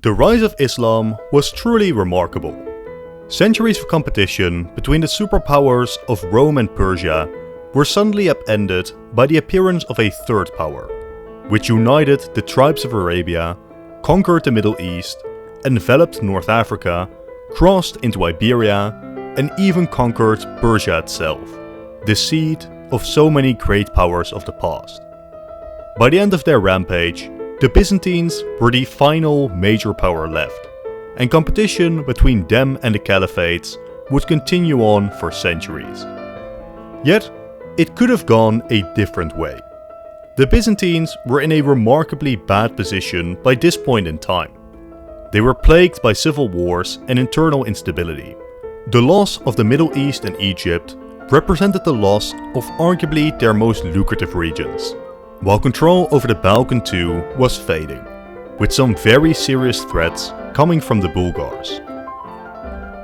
The rise of Islam was truly remarkable. Centuries of competition between the superpowers of Rome and Persia were suddenly upended by the appearance of a third power, which united the tribes of Arabia, conquered the Middle East, enveloped North Africa, crossed into Iberia, and even conquered Persia itself, the seat of so many great powers of the past. By the end of their rampage, the Byzantines were the final major power left, and competition between them and the caliphates would continue on for centuries. Yet, it could have gone a different way. The Byzantines were in a remarkably bad position by this point in time. They were plagued by civil wars and internal instability. The loss of the Middle East and Egypt represented the loss of arguably their most lucrative regions, while control over the Balkan too was fading, with some very serious threats coming from the Bulgars.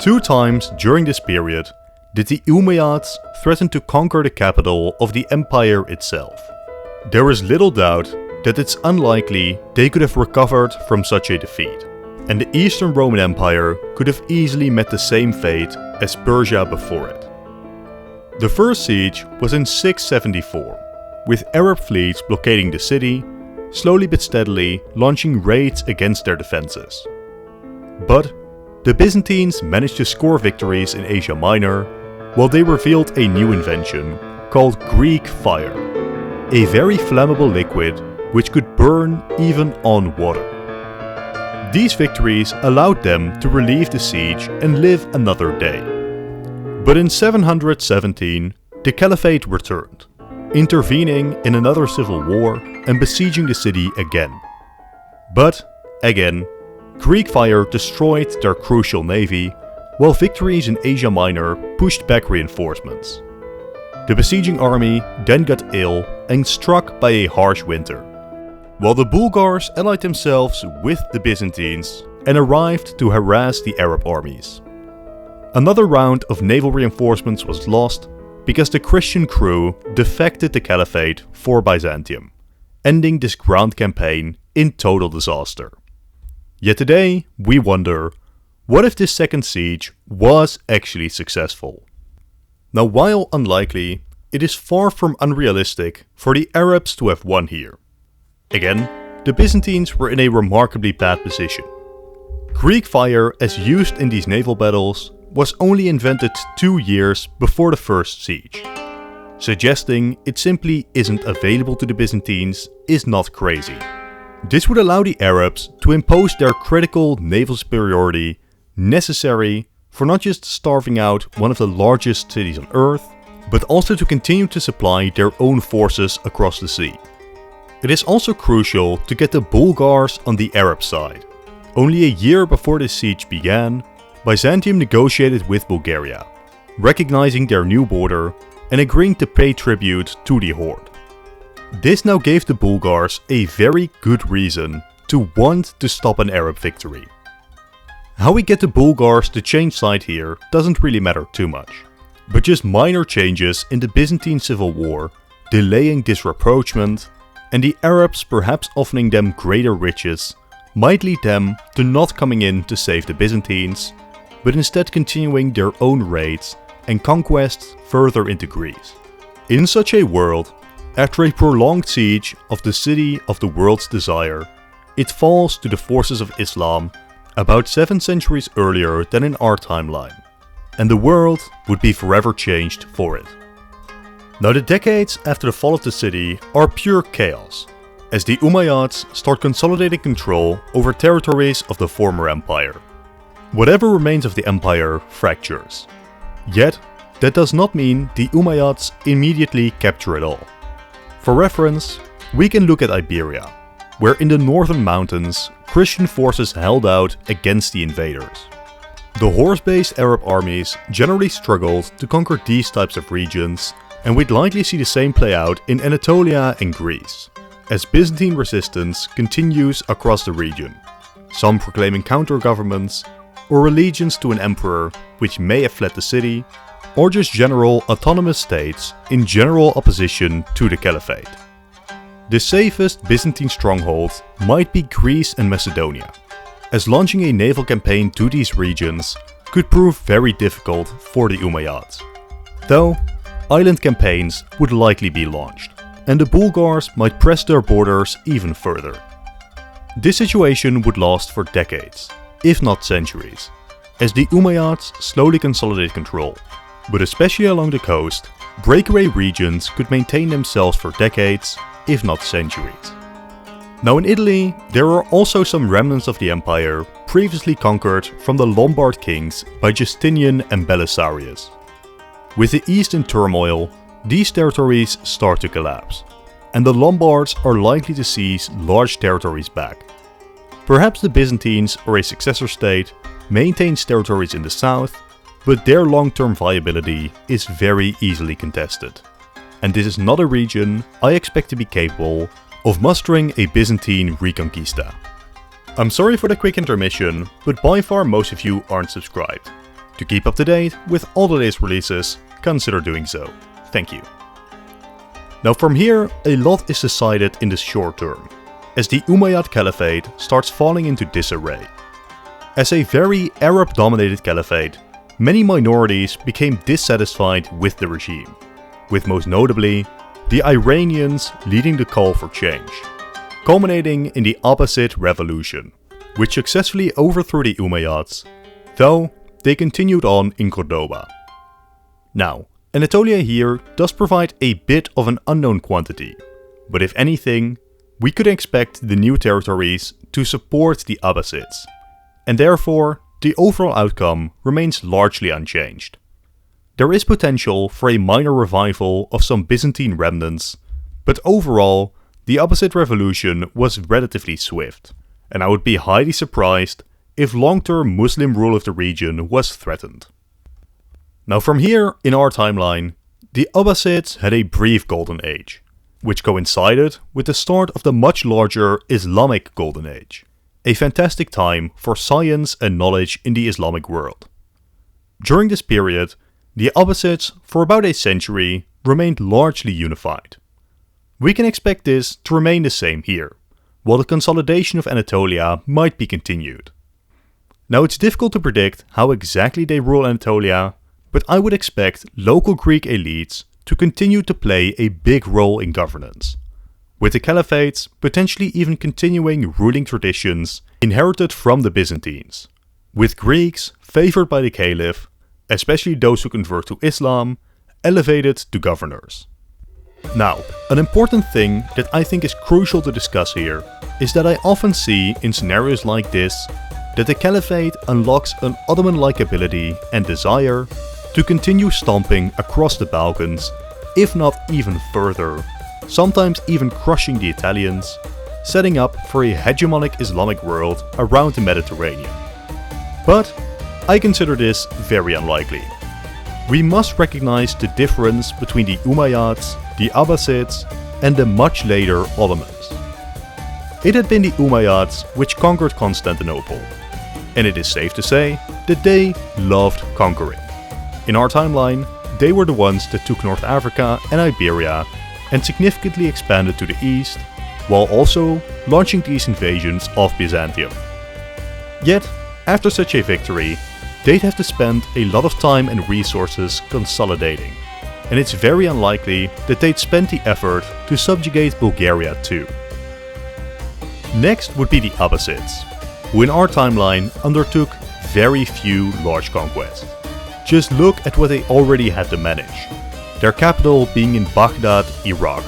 2 times during this period did the Umayyads threaten to conquer the capital of the empire itself. There is little doubt that it's unlikely they could have recovered from such a defeat, and the Eastern Roman Empire could have easily met the same fate as Persia before it. The first siege was in 674, with Arab fleets blockading the city, slowly but steadily launching raids against their defenses. But the Byzantines managed to score victories in Asia Minor, while they revealed a new invention called Greek fire, a very flammable liquid which could burn even on water. These victories allowed them to relieve the siege and live another day. But in 717, the Caliphate returned, intervening in another civil war and besieging the city again. But, again, Greek fire destroyed their crucial navy, while victories in Asia Minor pushed back reinforcements. The besieging army then got ill and struck by a harsh winter, while the Bulgars allied themselves with the Byzantines and arrived to harass the Arab armies. Another round of naval reinforcements was lost because the Christian crew defected the Caliphate for Byzantium, ending this ground campaign in total disaster. Yet today, we wonder, what if this second siege was actually successful? Now, while unlikely, it is far from unrealistic for the Arabs to have won here. Again, the Byzantines were in a remarkably bad position. Greek fire, as used in these naval battles, was only invented 2 years before the first siege. Suggesting it simply isn't available to the Byzantines is not crazy. This would allow the Arabs to impose their critical naval superiority necessary for not just starving out one of the largest cities on Earth, but also to continue to supply their own forces across the sea. It is also crucial to get the Bulgars on the Arab side. Only a year before the siege began, Byzantium negotiated with Bulgaria, recognizing their new border and agreeing to pay tribute to the horde. This now gave the Bulgars a very good reason to want to stop an Arab victory. How we get the Bulgars to change side here doesn't really matter too much, but just minor changes in the Byzantine civil war, delaying this rapprochement, and the Arabs perhaps offering them greater riches might lead them to not coming in to save the Byzantines, but instead continuing their own raids and conquests further into Greece. In such a world, after a prolonged siege of the city of the world's desire, it falls to the forces of Islam about 7 centuries earlier than in our timeline, and the world would be forever changed for it. Now, the decades after the fall of the city are pure chaos, as the Umayyads start consolidating control over territories of the former empire. Whatever remains of the empire fractures. Yet, that does not mean the Umayyads immediately capture it all. For reference, we can look at Iberia, where in the northern mountains, Christian forces held out against the invaders. The horse-based Arab armies generally struggled to conquer these types of regions, and we'd likely see the same play out in Anatolia and Greece, as Byzantine resistance continues across the region, some proclaiming counter-governments, or allegiance to an emperor which may have fled the city, or just general autonomous states in general opposition to the Caliphate. The safest Byzantine stronghold might be Greece and Macedonia, as launching a naval campaign to these regions could prove very difficult for the Umayyads. Though, island campaigns would likely be launched, and the Bulgars might press their borders even further. This situation would last for decades, if not centuries, as the Umayyads slowly consolidate control, but especially along the coast, breakaway regions could maintain themselves for decades, if not centuries. Now in Italy, there are also some remnants of the empire previously conquered from the Lombard kings by Justinian and Belisarius. With the east in turmoil, these territories start to collapse, and the Lombards are likely to seize large territories back. Perhaps the Byzantines or a successor state maintains territories in the south, but their long-term viability is very easily contested. And this is not a region I expect to be capable of mustering a Byzantine reconquista. I'm sorry for the quick intermission, but by far most of you aren't subscribed. To keep up to date with all the latest releases, consider doing so. Thank you. Now from here, a lot is decided in the short term, as the Umayyad Caliphate starts falling into disarray. As a very Arab-dominated caliphate, many minorities became dissatisfied with the regime, with most notably the Iranians leading the call for change, culminating in the Abbasid revolution, which successfully overthrew the Umayyads, though they continued on in Cordoba. Now, Anatolia here does provide a bit of an unknown quantity, but if anything, we could expect the new territories to support the Abbasids, and therefore the overall outcome remains largely unchanged. There is potential for a minor revival of some Byzantine remnants, but overall, the Abbasid revolution was relatively swift, and I would be highly surprised if long-term Muslim rule of the region was threatened. Now from here in our timeline, the Abbasids had a brief golden age, which coincided with the start of the much larger Islamic golden age, a fantastic time for science and knowledge in the Islamic world. During this period, the Abbasids, for about a century, remained largely unified. We can expect this to remain the same here, while the consolidation of Anatolia might be continued. Now it's difficult to predict how exactly they rule Anatolia, but I would expect local Greek elites to continue to play a big role in governance, with the caliphates potentially even continuing ruling traditions inherited from the Byzantines, with Greeks favored by the caliph, especially those who convert to Islam, elevated to governors. Now, an important thing that I think is crucial to discuss here is that I often see in scenarios like this that the caliphate unlocks an Ottoman-like ability and desire to continue stomping across the Balkans, if not even further, sometimes even crushing the Italians, setting up for a hegemonic Islamic world around the Mediterranean. But I consider this very unlikely. We must recognize the difference between the Umayyads, the Abbasids, and the much later Ottomans. It had been the Umayyads which conquered Constantinople, and it is safe to say that they loved conquering. In our timeline, they were the ones that took North Africa and Iberia and significantly expanded to the east, while also launching these invasions of Byzantium. Yet, after such a victory, they'd have to spend a lot of time and resources consolidating, and it's very unlikely that they'd spend the effort to subjugate Bulgaria too. Next would be the Abbasids, who in our timeline undertook very few large conquests. Just look at what they already had to manage, their capital being in Baghdad, Iraq.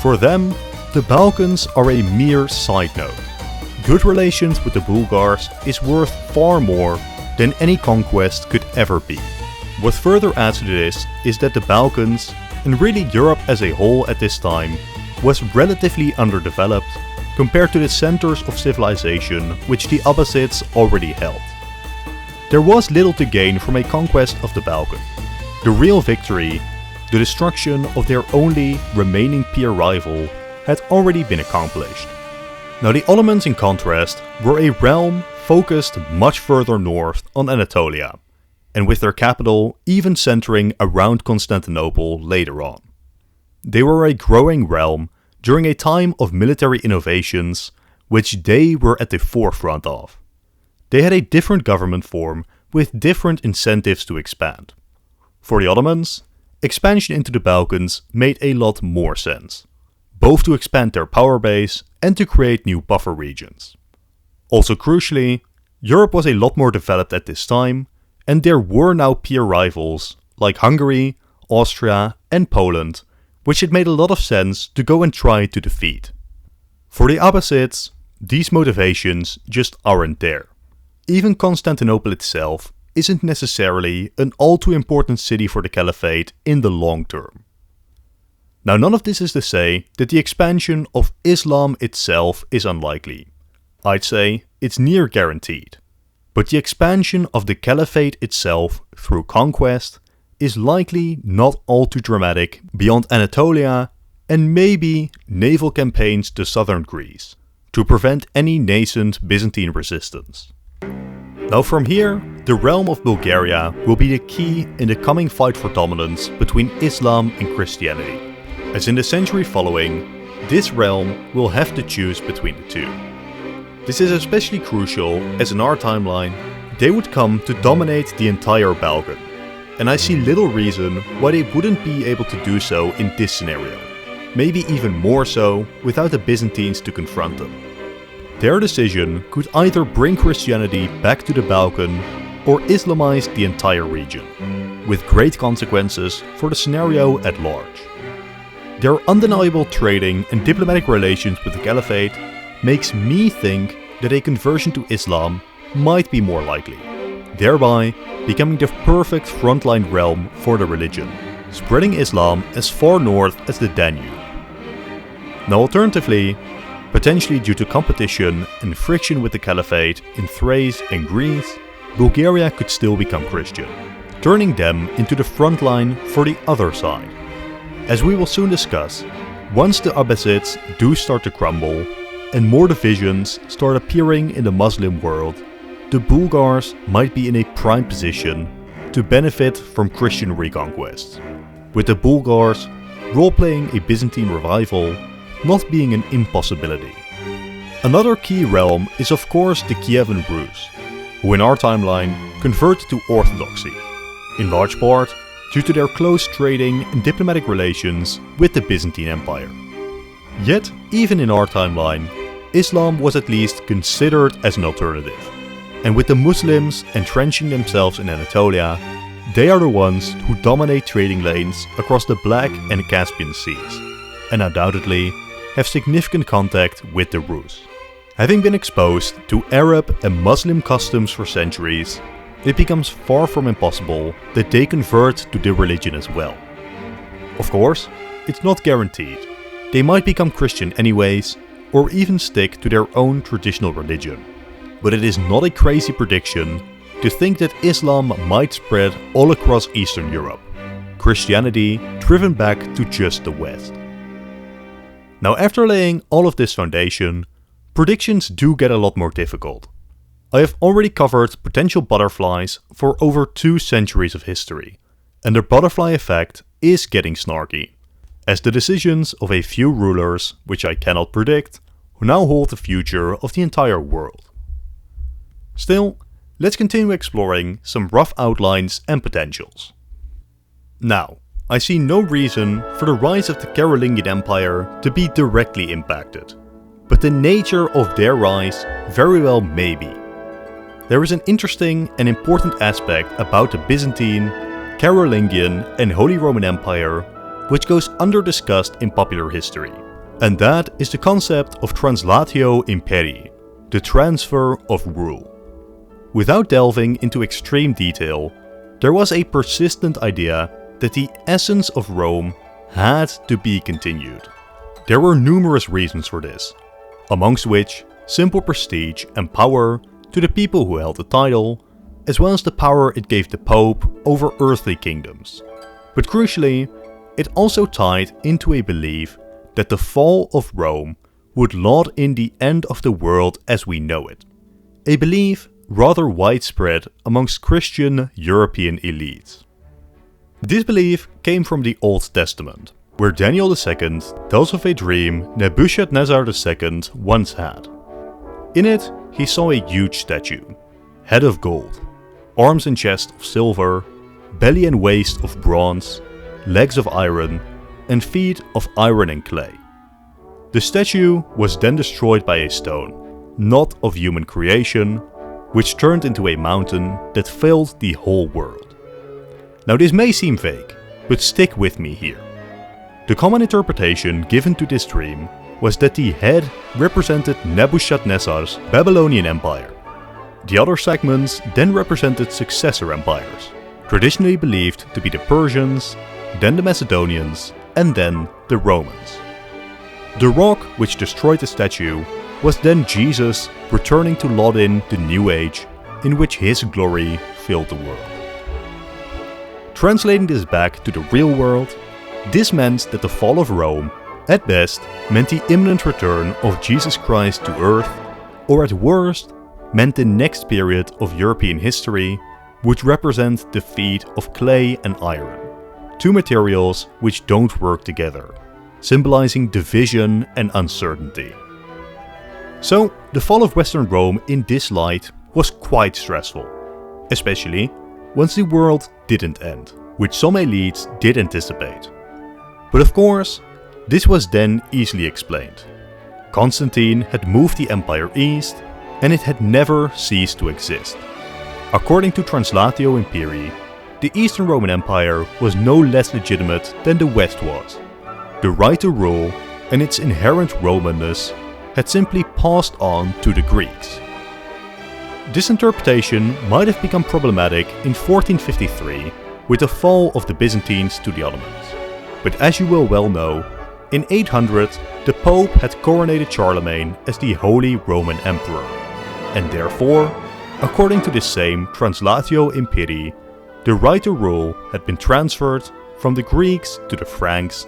For them, the Balkans are a mere side note. Good relations with the Bulgars is worth far more than any conquest could ever be. What further adds to this is that the Balkans, and really Europe as a whole at this time, was relatively underdeveloped compared to the centers of civilization which the Abbasids already held. There was little to gain from a conquest of the Balkan. The real victory, the destruction of their only remaining peer rival, had already been accomplished. Now the Ottomans in contrast were a realm focused much further north on Anatolia, and with their capital even centering around Constantinople later on. They were a growing realm during a time of military innovations which they were at the forefront of. they had a different government form with different incentives to expand. For the Ottomans, expansion into the Balkans made a lot more sense, both to expand their power base and to create new buffer regions. Also crucially, Europe was a lot more developed at this time, and there were now peer rivals like Hungary, Austria and Poland, which it made a lot of sense to go and try to defeat. For the Abbasids, these motivations just aren't there. Even Constantinople itself isn't necessarily an all too important city for the Caliphate in the long term. Now, none of this is to say that the expansion of Islam itself is unlikely. I'd say it's near guaranteed. But the expansion of the Caliphate itself through conquest is likely not all too dramatic beyond Anatolia and maybe naval campaigns to southern Greece to prevent any nascent Byzantine resistance. Now from here, the realm of Bulgaria will be the key in the coming fight for dominance between Islam and Christianity, as in the century following, this realm will have to choose between the two. This is especially crucial as in our timeline, they would come to dominate the entire Balkan, and I see little reason why they wouldn't be able to do so in this scenario, maybe even more so without the Byzantines to confront them. Their decision could either bring Christianity back to the Balkan or Islamize the entire region, with great consequences for the scenario at large. Their undeniable trading and diplomatic relations with the Caliphate makes me think that a conversion to Islam might be more likely, thereby becoming the perfect frontline realm for the religion, spreading Islam as far north as the Danube. Now alternatively, potentially due to competition and friction with the Caliphate in Thrace and Greece, Bulgaria could still become Christian, turning them into the front line for the other side. As we will soon discuss, once the Abbasids do start to crumble and more divisions start appearing in the Muslim world, the Bulgars might be in a prime position to benefit from Christian reconquest, with the Bulgars role-playing a Byzantine revival not being an impossibility. Another key realm is of course the Kievan Rus, who in our timeline converted to Orthodoxy, in large part due to their close trading and diplomatic relations with the Byzantine Empire. Yet, even in our timeline, Islam was at least considered as an alternative, and with the Muslims entrenching themselves in Anatolia, they are the ones who dominate trading lanes across the Black and Caspian Seas, and undoubtedly have significant contact with the Rus. Having been exposed to Arab and Muslim customs for centuries, it becomes far from impossible that they convert to the religion as well. Of course, it's not guaranteed. They might become Christian anyways, or even stick to their own traditional religion. But it is not a crazy prediction to think that Islam might spread all across Eastern Europe, Christianity driven back to just the West. Now, after laying all of this foundation, predictions do get a lot more difficult. I have already covered potential butterflies for over 2 centuries of history, and their butterfly effect is getting snarky, as the decisions of a few rulers, which I cannot predict, now hold the future of the entire world. Still, let's continue exploring some rough outlines and potentials. Now, I see no reason for the rise of the Carolingian Empire to be directly impacted, but the nature of their rise very well may be. There is an interesting and important aspect about the Byzantine, Carolingian and Holy Roman Empire which goes under-discussed in popular history, and that is the concept of translatio imperii, the transfer of rule. Without delving into extreme detail, there was a persistent idea that the essence of Rome had to be continued. There were numerous reasons for this, amongst which simple prestige and power to the people who held the title, as well as the power it gave the Pope over earthly kingdoms. But crucially, it also tied into a belief that the fall of Rome would laud in the end of the world as we know it. A belief rather widespread amongst Christian European elites. This belief came from the Old Testament, where Daniel II tells of a dream Nebuchadnezzar II once had. In it, he saw a huge statue, head of gold, arms and chest of silver, belly and waist of bronze, legs of iron, and feet of iron and clay. The statue was then destroyed by a stone, not of human creation, which turned into a mountain that filled the whole world. Now this may seem vague, but stick with me here. The common interpretation given to this dream was that the head represented Nebuchadnezzar's Babylonian Empire. The other segments then represented successor empires, traditionally believed to be the Persians, then the Macedonians, and then the Romans. The rock which destroyed the statue was then Jesus returning to laud in the new age in which his glory filled the world. Translating this back to the real world, this meant that the fall of Rome, at best, meant the imminent return of Jesus Christ to earth, or at worst, meant the next period of European history would represent the feat of clay and iron, two materials which don't work together, symbolizing division and uncertainty. So, the fall of Western Rome in this light was quite stressful, especially once the world didn't end, which some elites did anticipate. But of course, this was then easily explained. Constantine had moved the empire east, and it had never ceased to exist. According to Translatio Imperii, the Eastern Roman Empire was no less legitimate than the West was. The right to rule and its inherent Romanness had simply passed on to the Greeks. This interpretation might have become problematic in 1453 with the fall of the Byzantines to the Ottomans. But as you will well know, in 800 the Pope had coronated Charlemagne as the Holy Roman Emperor, and therefore, according to this same Translatio Imperii, the right to rule had been transferred from the Greeks to the Franks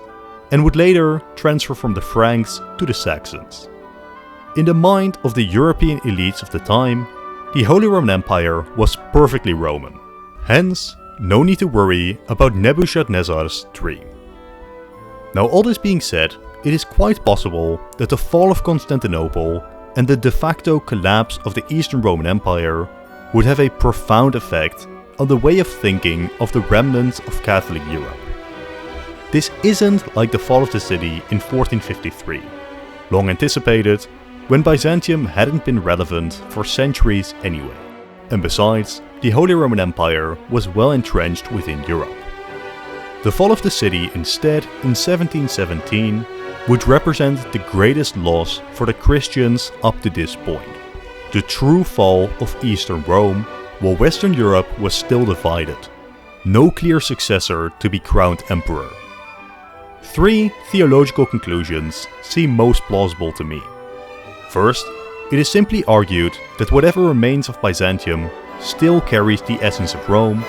and would later transfer from the Franks to the Saxons. In the mind of the European elites of the time, the Holy Roman Empire was perfectly Roman. Hence, no need to worry about Nebuchadnezzar's dream. Now, all this being said, it is quite possible that the fall of Constantinople and the de facto collapse of the Eastern Roman Empire would have a profound effect on the way of thinking of the remnants of Catholic Europe. This isn't like the fall of the city in 1453, long anticipated, when Byzantium hadn't been relevant for centuries anyway. And besides, the Holy Roman Empire was well entrenched within Europe. The fall of the city instead in 1717 would represent the greatest loss for the Christians up to this point. The true fall of Eastern Rome, while Western Europe was still divided. No clear successor to be crowned emperor. 3 theological conclusions seem most plausible to me. First, it is simply argued that whatever remains of Byzantium still carries the essence of Rome,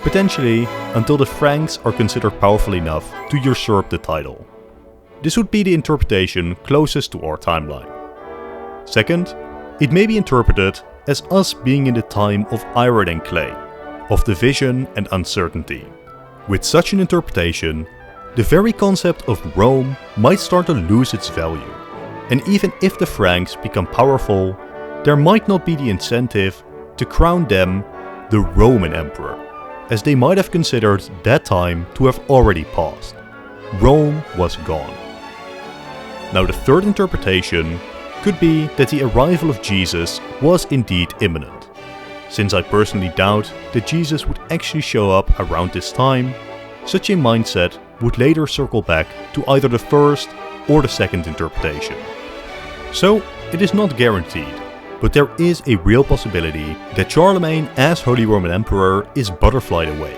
potentially until the Franks are considered powerful enough to usurp the title. This would be the interpretation closest to our timeline. Second, it may be interpreted as us being in the time of iron and clay, of division and uncertainty. With such an interpretation, the very concept of Rome might start to lose its value, and even if the Franks become powerful, there might not be the incentive to crown them the Roman Emperor, as they might have considered that time to have already passed. Rome was gone. Now, the third interpretation could be that the arrival of Jesus was indeed imminent. Since I personally doubt that Jesus would actually show up around this time, such a mindset would later circle back to either the first or the second interpretation. So, it is not guaranteed, but there is a real possibility that Charlemagne as Holy Roman Emperor is butterflied away.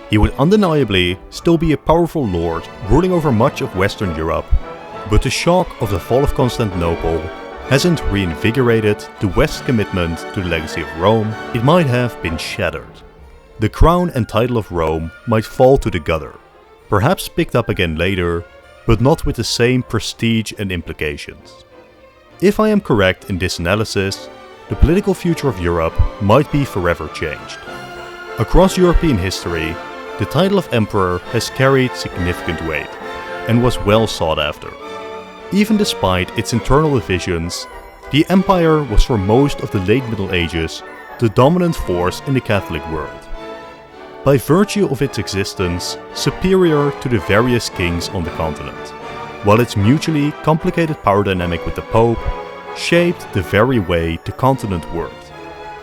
He would undeniably still be a powerful lord ruling over much of Western Europe, but the shock of the fall of Constantinople hasn't reinvigorated the West's commitment to the legacy of Rome. It might have been shattered. The crown and title of Rome might fall to the gutter, perhaps picked up again later, but not with the same prestige and implications. If I am correct in this analysis, the political future of Europe might be forever changed. Across European history, the title of emperor has carried significant weight and was well sought after. Even despite its internal divisions, the empire was for most of the late Middle Ages the dominant force in the Catholic world. By virtue of its existence, superior to the various kings on the continent, while its mutually complicated power dynamic with the Pope shaped the very way the continent worked.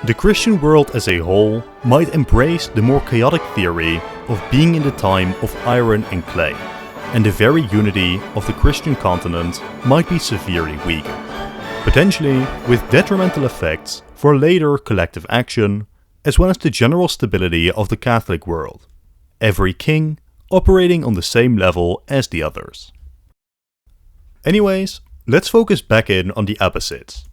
The Christian world as a whole might embrace the more chaotic theory of being in the time of iron and clay, and the very unity of the Christian continent might be severely weakened, potentially with detrimental effects for later collective action, as well as the general stability of the Catholic world, every king operating on the same level as the others. Anyways, let's focus back in on the Abbasids.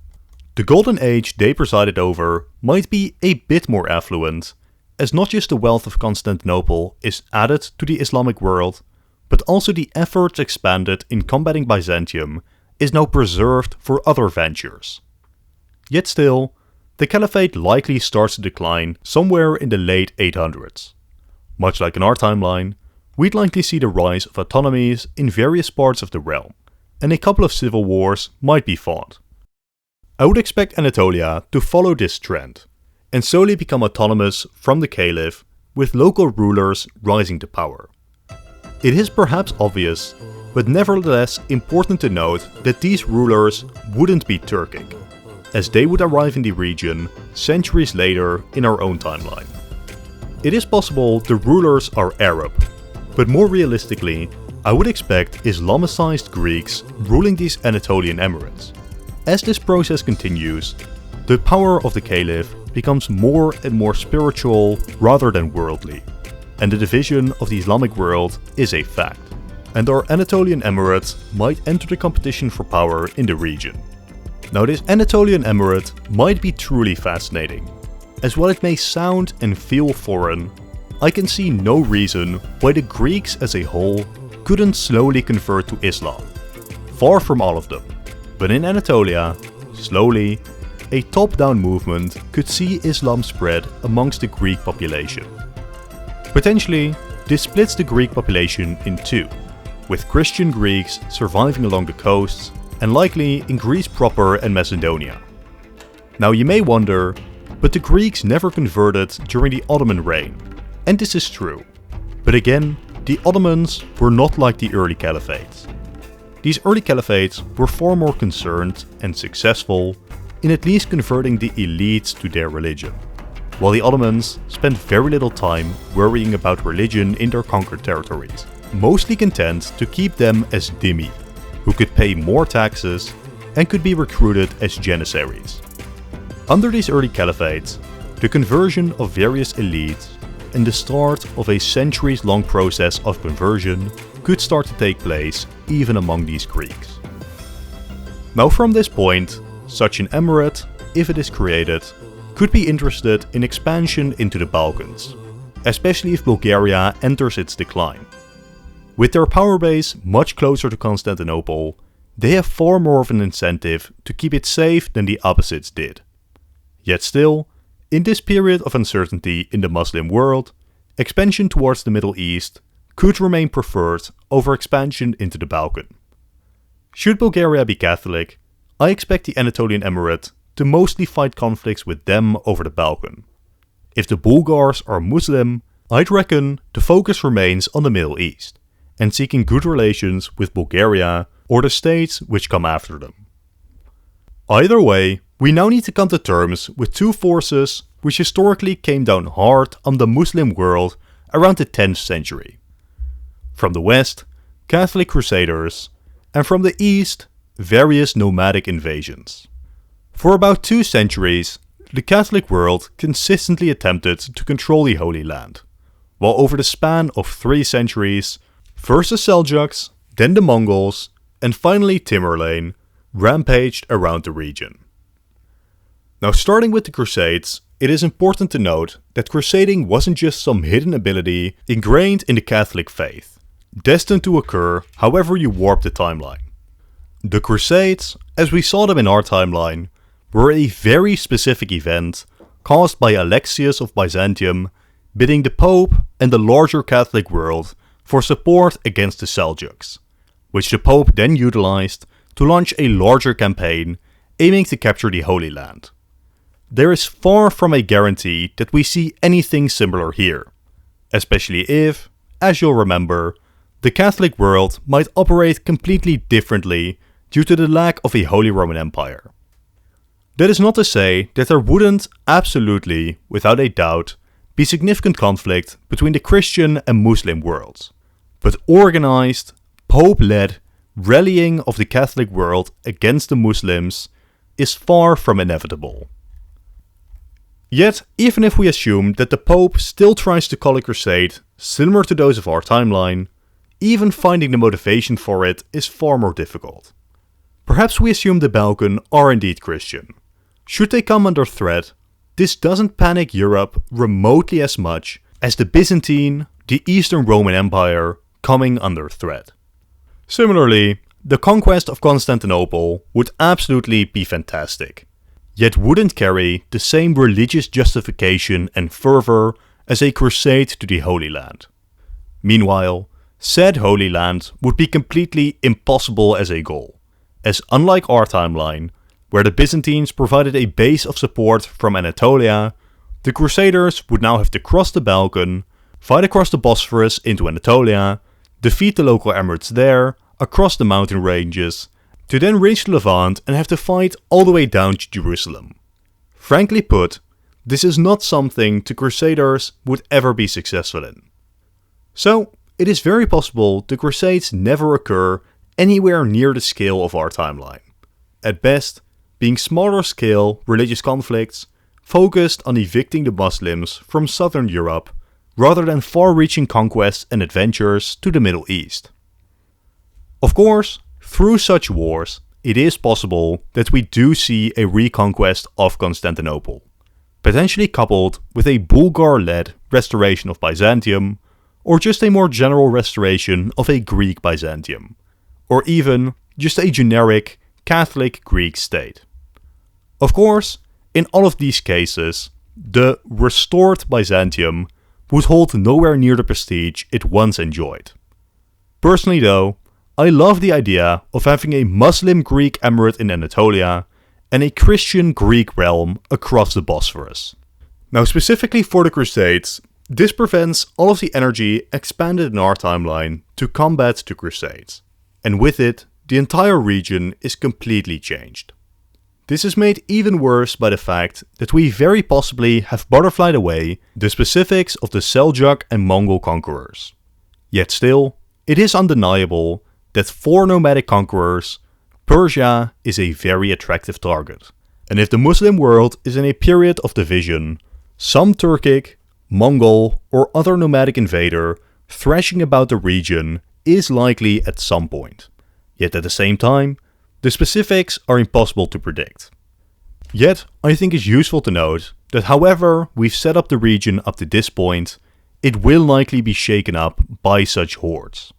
The golden age they presided over might be a bit more affluent, as not just the wealth of Constantinople is added to the Islamic world, but also the efforts expanded in combating Byzantium is now preserved for other ventures. Yet still, the caliphate likely starts to decline somewhere in the late 800s. Much like in our timeline, we'd likely see the rise of autonomies in various parts of the realm, and a couple of civil wars might be fought. I would expect Anatolia to follow this trend, and slowly become autonomous from the caliph, with local rulers rising to power. It is perhaps obvious, but nevertheless important to note that these rulers wouldn't be Turkic, as they would arrive in the region centuries later in our own timeline. It is possible the rulers are Arab, but more realistically, I would expect Islamicized Greeks ruling these Anatolian emirates. As this process continues, the power of the caliph becomes more and more spiritual rather than worldly, and the division of the Islamic world is a fact, and our Anatolian emirates might enter the competition for power in the region. Now, this Anatolian emirate might be truly fascinating, as while it may sound and feel foreign, I can see no reason why the Greeks as a whole couldn't slowly convert to Islam. Far from all of them. But in Anatolia, slowly, a top-down movement could see Islam spread amongst the Greek population. Potentially, this splits the Greek population in two, with Christian Greeks surviving along the coasts and likely in Greece proper and Macedonia. Now you may wonder, but the Greeks never converted during the Ottoman reign, and this is true. But again, the Ottomans were not like the early caliphates. These early caliphates were far more concerned and successful in at least converting the elites to their religion, while the Ottomans spent very little time worrying about religion in their conquered territories, mostly content to keep them as dhimmi, who could pay more taxes and could be recruited as janissaries. Under these early caliphates, the conversion of various elites and the start of a centuries-long process of conversion could start to take place even among these Greeks. Now from this point, such an emirate, if it is created, could be interested in expansion into the Balkans, especially if Bulgaria enters its decline. With their power base much closer to Constantinople, they have far more of an incentive to keep it safe than the Abbasids did. Yet still, in this period of uncertainty in the Muslim world, expansion towards the Middle East could remain preferred over expansion into the Balkan. Should Bulgaria be Catholic, I expect the Anatolian Emirate to mostly fight conflicts with them over the Balkan. If the Bulgars are Muslim, I'd reckon the focus remains on the Middle East, and seeking good relations with Bulgaria or the states which come after them. Either way, we now need to come to terms with two forces which historically came down hard on the Muslim world around the 10th century. From the west, Catholic Crusaders, and from the east, various nomadic invasions. For about 2 centuries, the Catholic world consistently attempted to control the Holy Land, while over the span of 3 centuries, first the Seljuks, then the Mongols, and finally Tamerlane, rampaged around the region. Now, starting with the Crusades, it is important to note that crusading wasn't just some hidden ability ingrained in the Catholic faith, destined to occur however you warp the timeline. The Crusades, as we saw them in our timeline, were a very specific event caused by Alexius of Byzantium bidding the Pope and the larger Catholic world for support against the Seljuks, which the Pope then utilized to launch a larger campaign aiming to capture the Holy Land. there is far from a guarantee that we see anything similar here, especially if, as you'll remember, the Catholic world might operate completely differently due to the lack of a Holy Roman Empire. That is not to say that there wouldn't absolutely, without a doubt, be significant conflict between the Christian and Muslim worlds, but organized, Pope-led rallying of the Catholic world against the Muslims is far from inevitable. Yet, even if we assume that the Pope still tries to call a crusade similar to those of our timeline, even finding the motivation for it is far more difficult. Perhaps we assume the Balkan are indeed Christian. Should they come under threat, this doesn't panic Europe remotely as much as the Byzantine, the Eastern Roman Empire, coming under threat. Similarly, the conquest of Constantinople would absolutely be fantastic, yet wouldn't carry the same religious justification and fervor as a crusade to the Holy Land. Meanwhile, said Holy Land would be completely impossible as a goal, as unlike our timeline, where the Byzantines provided a base of support from Anatolia, the Crusaders would now have to cross the Balkan, fight across the Bosphorus into Anatolia, defeat the local emirates there, across the mountain ranges, to then reach the Levant and have to fight all the way down to Jerusalem. Frankly put, this is not something the Crusaders would ever be successful in. So, it is very possible the Crusades never occur anywhere near the scale of our timeline. At best, being smaller scale religious conflicts focused on evicting the Muslims from southern Europe rather than far-reaching conquests and adventures to the Middle East. Of course, through such wars, it is possible that we do see a reconquest of Constantinople, potentially coupled with a Bulgar-led restoration of Byzantium, or just a more general restoration of a Greek Byzantium, or even just a generic Catholic Greek state. Of course, in all of these cases, the restored Byzantium would hold nowhere near the prestige it once enjoyed. Personally though, I love the idea of having a Muslim Greek emirate in Anatolia and a Christian Greek realm across the Bosphorus. Now specifically for the Crusades, this prevents all of the energy expanded in our timeline to combat the Crusades, and with it, the entire region is completely changed. This is made even worse by the fact that we very possibly have butterflied away the specifics of the Seljuk and Mongol conquerors. Yet still, it is undeniable that for nomadic conquerors, Persia is a very attractive target. And if the Muslim world is in a period of division, some Turkic, Mongol or other nomadic invader thrashing about the region is likely at some point. Yet at the same time, the specifics are impossible to predict. Yet, I think it's useful to note that however we've set up the region up to this point, it will likely be shaken up by such hordes.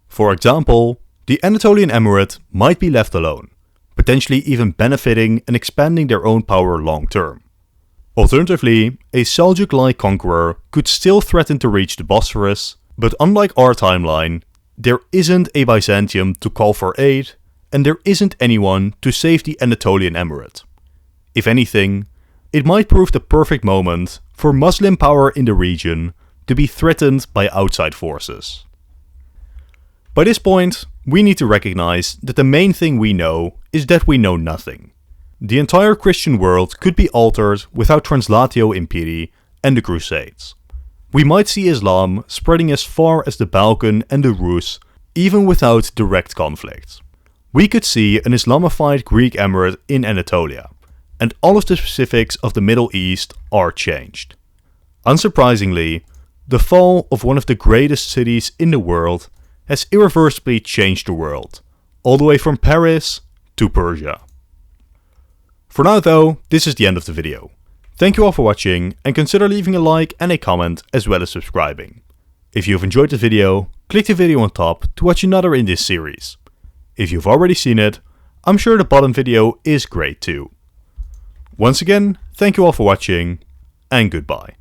For example, the Anatolian emirate might be left alone, potentially even benefiting and expanding their own power long term. Alternatively, a Seljuk-like conqueror could still threaten to reach the Bosphorus, but unlike our timeline, there isn't a Byzantium to call for aid, and there isn't anyone to save the Anatolian emirate. If anything, it might prove the perfect moment for Muslim power in the region to be threatened by outside forces. By this point, we need to recognize that the main thing we know is that we know nothing. The entire Christian world could be altered without Translatio Imperii and the Crusades. We might see Islam spreading as far as the Balkan and the Rus, even without direct conflict. We could see an Islamified Greek emirate in Anatolia, and all of the specifics of the Middle East are changed. Unsurprisingly, the fall of one of the greatest cities in the world has irreversibly changed the world, all the way from Paris to Persia. For now though, this is the end of the video. Thank you all for watching and consider leaving a like and a comment as well as subscribing. If you've enjoyed the video, click the video on top to watch another in this series. If you've already seen it, I'm sure the bottom video is great too. Once again, thank you all for watching and goodbye.